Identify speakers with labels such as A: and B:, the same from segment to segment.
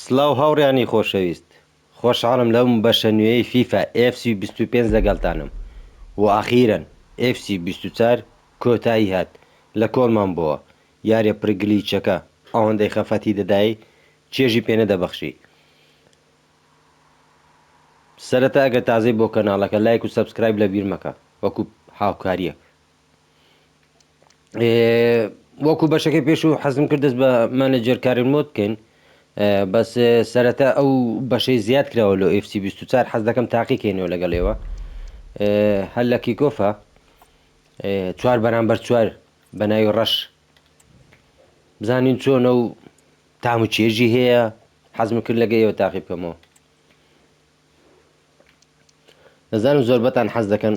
A: سلااو هاوڕیانی خۆشەویست، خۆشحاڵم لەم بەشە نوێی فیفا FC 25 لەگەڵتانم و ئاخیرەن FC 24 کۆتایی هات لە کۆڵمان بووە یاریە پرگلیچەکە ئەوەندەی خەفەتی دەدایی چێژی پێ نەدەبەخشی. سەرەتا ئەگەر تازەی بۆ کەناڵەکە لایک و سەبسکرایب لە بیر مەکە وەکو هاوکاریەک. وەکو بەشەکەی پێش و حەزم کرد دەست بە مانەجەر کارن مۆد بکەین، بەس سەرەتا ئەو بەشەی زیاد کراوە لە FC 24 حەز دەکەم تاقیکەینەوە لەگەڵێەوە هەر لە کیکۆفە 4 بەرامبەر 4 بە ناوی ڕەش بزانین چۆنە و تام و چێژی هەیە. حەزم کرد لەگەیەوە تاقی بکەمەوە. دەزانم زۆر بەتان حەز دەکەن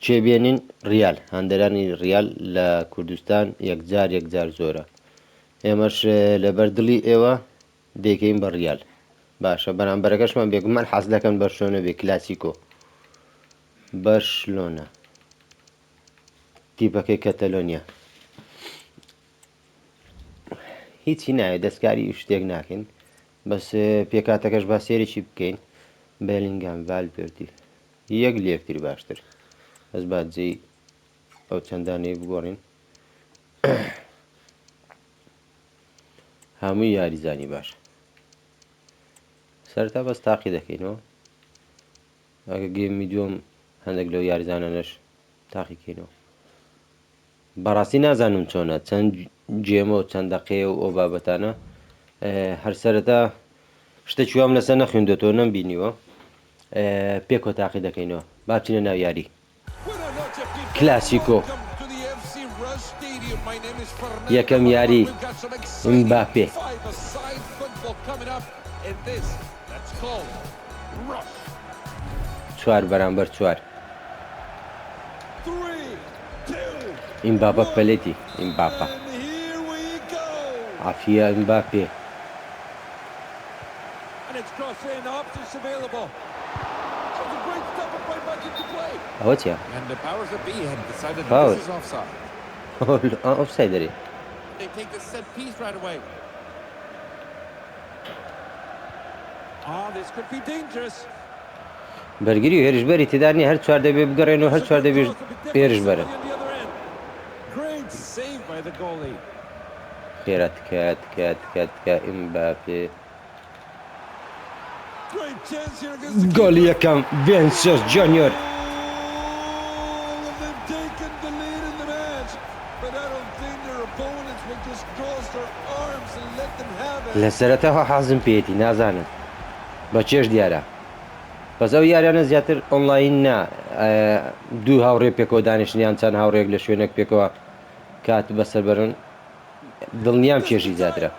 A: چێ بێنین ریال، هەندێرانی ریال لە کوردستان یەکجار زۆرە، ئێمەش لەبەر دڵی ئێوە دەیکەین بە ریال. باشە بەرامبەرەکەشمان بێگومان حەز دەکەن بەرشلۆنە بێ کلاسیکۆ بەرشلۆنە تیپەکەی کەتەلۆنیا هیچی نایە دەستکاری شتێک ناکەین، بەس پێکاتەکەش با سێرێکی بکەین. بێلینگام ڤالڤێردی یەک لە یەکتر باشتر، بەس با جێی ئەو چەندانەی بگۆڕین. هەمووی یاریزانی باش سەرتا بەس تاقی دەکەینەوە. ئەگە گێمی دووەم هەندێک لەو یاریزانەش تاقیکەینەوە. بەڕاستی نازانم چۆنە چەند جێمە و چەند دەقەیە و ئەو بابەتانە. هەر سەرەتا شتێکی وام لەسەر نەخوێندێتەوە نەمبینیوە، پێکۆ تاقی دەکەینەوە. با بچینە ناو یاری کلاسیکۆ. یەکەم یاری ئمباپێ 4 بەرامبەر 4 ئیمباپە پەلێتی ئیمباپە عافیە ئیمباپێ ئەوە چیە؟ ئۆفساید دەرێ. بەرگری و هێرشبەری تێدا نیە، هەر چوار دەبێ بگەڕێنەوە، هەر چوار دەبێ هێرش بەرن. خێرا تکە ئیمباپێ گۆڵی یەکەم ڤینیسیوس جونیۆر. لە سەرەتاوە حەزم پێێتی نازانم بە چێش دیارە، بەس ئەو یاریانە زیاتر ئۆنلاین نا، دوو هاوڕێ پێکەوە دانیشتنیان چەند هاوڕێک لە شوێنێک پێکەوە کات بەسەر بەرن، دڵنیام چێژی زیاترە.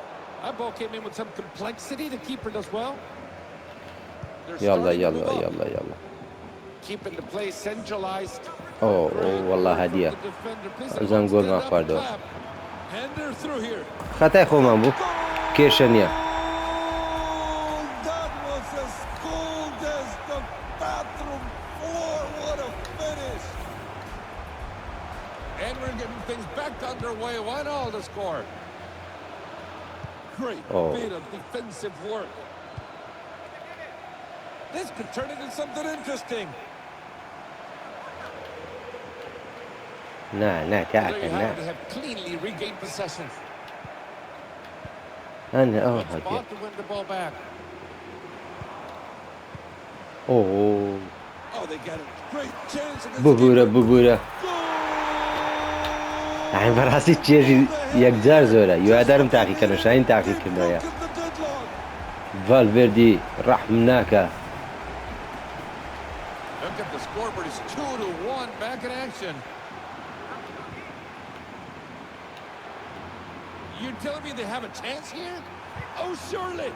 A: يلا يلا يلا يلا اوه والله هدية زن گۆڵ ما خواردەوە. خەتای خۆمان بوو، کێشە نییە.
B: This could turn into something interesting.
A: لا تعال لا
B: have cleanly regained possession.
A: أنا
B: Spot to win the ball back.
A: أوه
B: They get a great chance.
A: ببورە ئەی بەڕاستی چێژی یەکجار زۆرە. یوادارم تاقیکەنە شاین تاقیکردنەوەیە. ڤالڤێردی ڕەحم ناکە.
B: Look at the scoreboard, it's 2-1 back in action. You telling me they have a chance here? Oh, surely.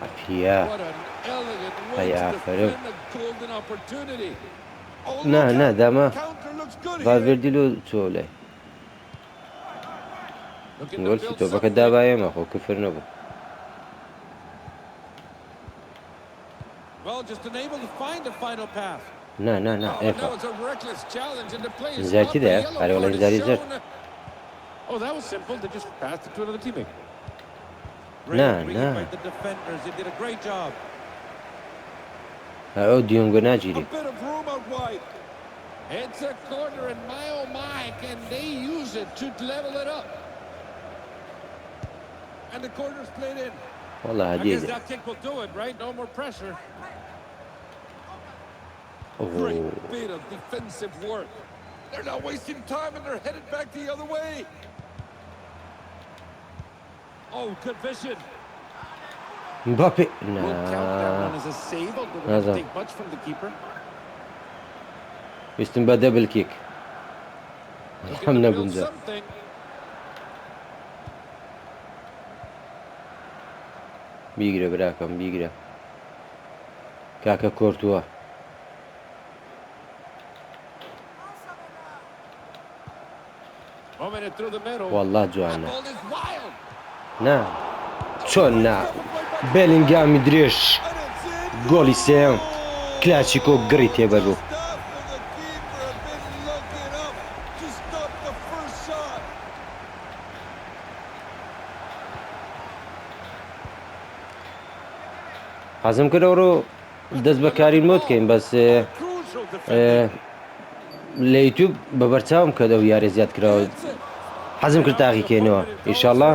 B: What an elegant way to defend a golden opportunity.
A: نا داما ڤالڤێردی لۆ چۆلێ گۆڵی تۆپەکە دابایەمە خۆ کفر نەبوو.
B: Well, just unable to find a final pass.
A: نا ئێفا زیاتی دەیە هەرێوەڵی زاری زرد.
B: Oh, that was simple. They just passed it to another teammate.
A: نا ئەو دیۆنگە ناگیری.
B: It's a corner, and my oh my, can they use it to level it up? And the corner's played in.
A: والله
B: I guess
A: هدية.
B: that kick will do it, right? No more pressure.
A: أوه.
B: Great bit of defensive work. They're not wasting time, and they're headed back the other way. Oh, good vision.
A: مبابي.
B: We'll count that one as a save, although they didn't take much from the keeper.
A: ویستم بە دەبل کیک. هەم نەبوومجا. بیگرە براکەم بیگرە. کاکە کۆرتووە. والله جوانە. نا. چۆن نا. بێلینگامی درێژ. گۆڵی سێم. کلاسیکۆ گڕی تێبەر بوو. حەزم کرد ئەوڕۆ دەست بەکاری مۆ بکەین بەس لە یوتیوب بە بەرچاوم کە دەو یارێ زیاد کراوە حەزم کرد تاقیکەینەوە ئینشاڵڵا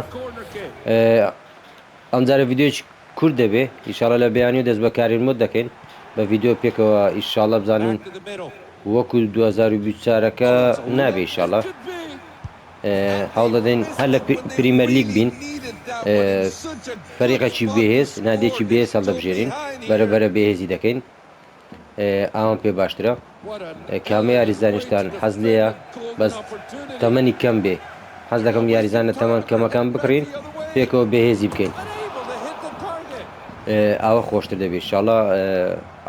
A: ئەمجارە ڤیدیۆیەکی کورت دەبێ ئینشاڵڵا لە بەیانی و دەست بەکاری مۆ دەکەین بە ڤیدیۆ پێکەوە ئینشاڵڵا بزانین وەکو 2024ەکە نابێ ئینشاڵڵا هەوڵ دەدەین هەر لە پریمەر لیگ بین فەریقێکی بێهێز نادێکی بێهێز هەڵدەبژێرین بەرەبەرە بێهێزی دەکەین ئەوان پێ باشترە کامە یاریزانیشتان حەز لێیە بەس تەمەنی کەم بێ حەز دەکەم یاریزانە تەمەن کەمەکان بکڕین پێکەوە بێهێزی بکەین ئەوە خۆشتر دەبێت ئینشاڵڵا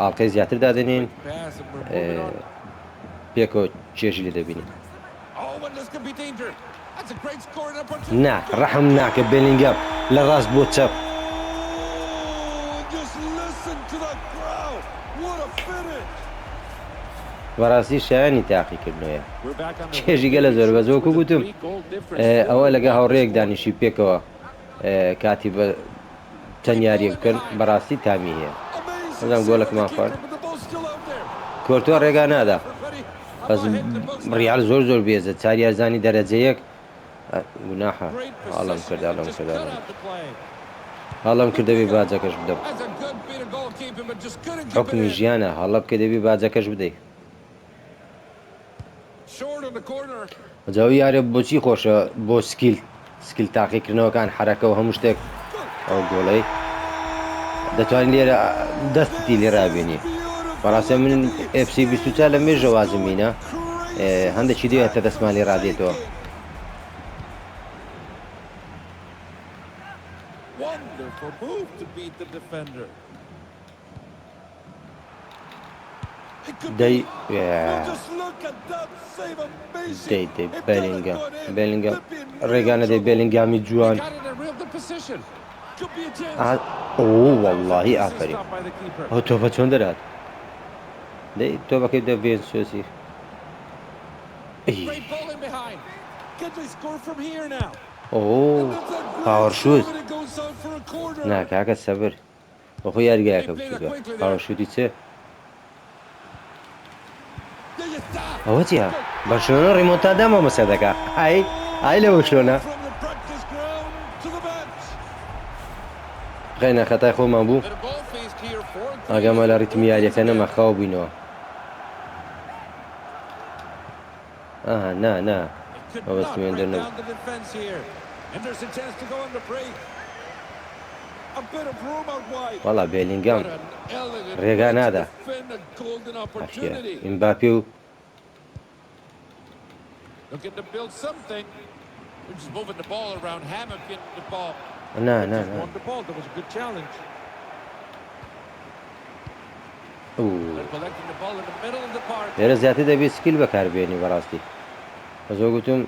A: ئاڵقەی زیاتر دادەنین پێکەوە چێژی لێ دەبینین نا ڕەحم ناکە بێلینگام لە ڕاست بۆ چەپ بەڕاستی شایانی تاقیکردنەوەیە چێژی گەلە زۆر بە زۆکو گوتم ئەوە لەگە هاوڕێیەک دانیشی پێکەوە کاتی بە چەند یاریە بکەن بەڕاستی تامی هەیە ئەم گۆڵەکەمان خوارد کۆرتووە ڕێگا نادا بەس ڕیال زۆر زۆر بێزە چار یارزانی دەرەجەیەک گوناحە هەڵم کرد دەبێ باجەکەش بدەم حکمی ژیانە هەڵە بکە دەبێ باجەکەش بدەیت جاوی یارە بۆچی خۆشە بۆ سکیل تاقیکردنەوەکان حرەکە و هەموو شتێک ئەو گۆڵەی دەتوانین لێرە دەستی لێرابێنی بەڕاستە من FC 24 لە مێژە وازمینە هەندێکی دێتە دەستمان لێ ڕادێتەوە دەی بێلینگام ڕێگانە دەی بێلینگامی جوان واللهی ئافرین ئەو تۆپە چۆن دەرات دەی تۆپەکەی دەبێن سوێسی پاوەڕشوت ناکاکە سەبر بەخۆ یاریگایەکە بچووە پاوەڕشوتی چێ ئەوە چیە بەرشلۆنە ڕیمۆنتادا مەمەسە دەکا ئای لەوە شلۆنە خەینە خەتای خۆمان بوو ئاگامە لە ڕیتمی یاریەکە نەما خاو بووینەوە نا ئەوەستمێن دەرنەبوو وەڵا بێلینگام ڕێگا نادا ئیمباپێ و نا لێرە زیاتر دەبێت سکیل بەکاربێنی بەڕاستی زۆر گوتم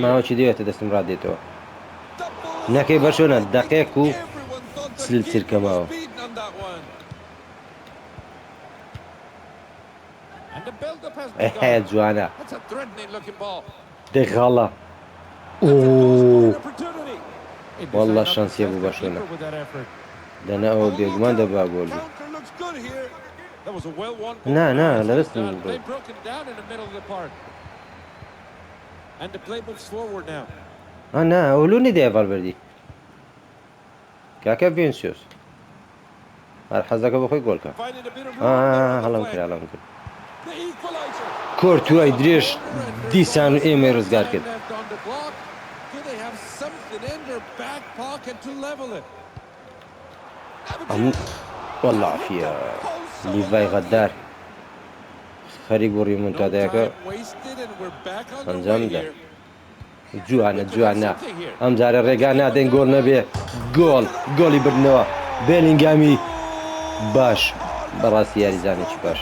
A: ماوەکی دەوێتە دەستم ڕادێتەوە نەکەی بەشۆنە دەقێک و سل چرکەماوە والله الشانس يبو برشلونة دنا أو بيجمان دبا جول بي نا لرسم جول نا أولوني ده فالفيردي كاكا فينسيوس حظك بخوي جول كا هلا مكر هلا مكر كورتوا دريش ديسان إيميرز قال كده والله عافية ليفاي غدار خريج وريمونتاداكا انجام ده جوانا ام زار الرجانا دين جول نبي جولي برنوا بيلينغامي باش براسي ياريزاني باش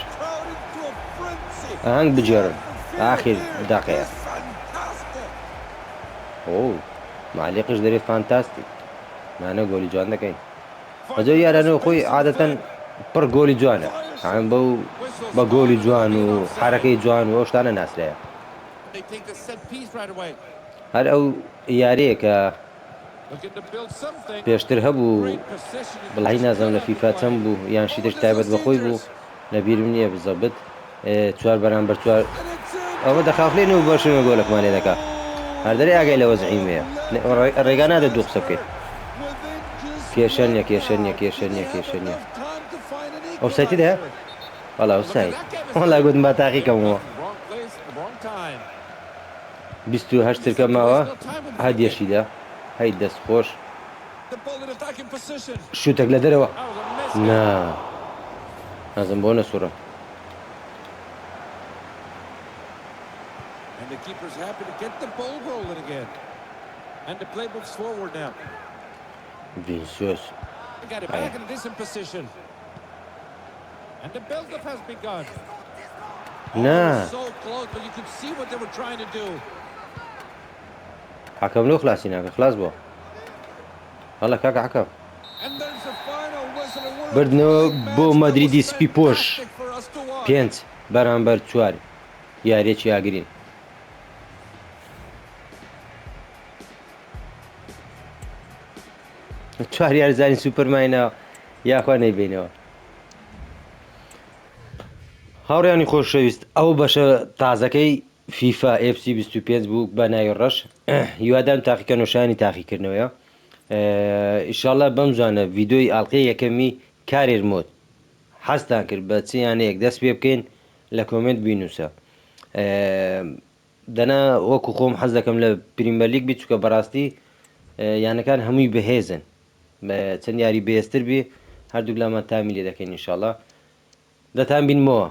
A: هانج بجرن اخر دقيقة اوه معلقش دري فانتاستيك معنا جولي جوان ده كاين اجو يارانو خوي عادة بر جولي جوانا عم بقولي جوان وحركة جوان وشتانا ناس لها هل او ياريك پێشتر هەبوو بڵی نازەم لە فیفا چەند بوو یان شیتر تایبەت بەخۆی بوو لەبیرم نییە بزەبت 4 بەرامبەر 4 ئەوە دەخافلێن و بەشمە گۆلەکمان لێ دەکات هەردەری ئاگای لەوە زعیمەیە ڕێگا نادە دوو قسە بکەیت کێشە نییە ئەو سایتی دەیە وەڵا ئەو سایت وەڵا گوتم با تاقیکەمەوە 28 ترکە ماوە هەدیەشیدا هەی دەست خۆش شوتێک لە دەرەوە نا نازم بۆ نەسوورە ڤینسیۆس نا حكم له خلاص هناك خلاص بو والله كاكا حكم بردنەوە بۆ مەدریدی سپی پۆش 5 بەرامبەر 4 یاریەکی ئاگرین چوار یاریزانی سوپەرماینەوە یاخوا نەیبینەوە هاوڕێیانی خۆشەویست ئەو بەشە تازەکەی فیفا FC 25 بوو بە ناوی ڕەش هیوادارم تاقیکردنەوەشانی تاقیکردنەوەیە ئینشاڵڵا بەم زوانە ڤیدۆی ئاڵلقەی یەکەمی کارێرمۆت حەزتان کرد بە چیانەیەک دەست پێ بکەین لە کۆمنت بینوسە دەنا وەکو خۆم حەز دەکەم لە پریمەر لیگ بیت چووکە بەڕاستی یانەکان هەمووی بەهێزن چەند یاری بەهێزتر بێ هەردووک لامان تامی لێ دەکەین ئینشاڵڵا دەتان بینمەوە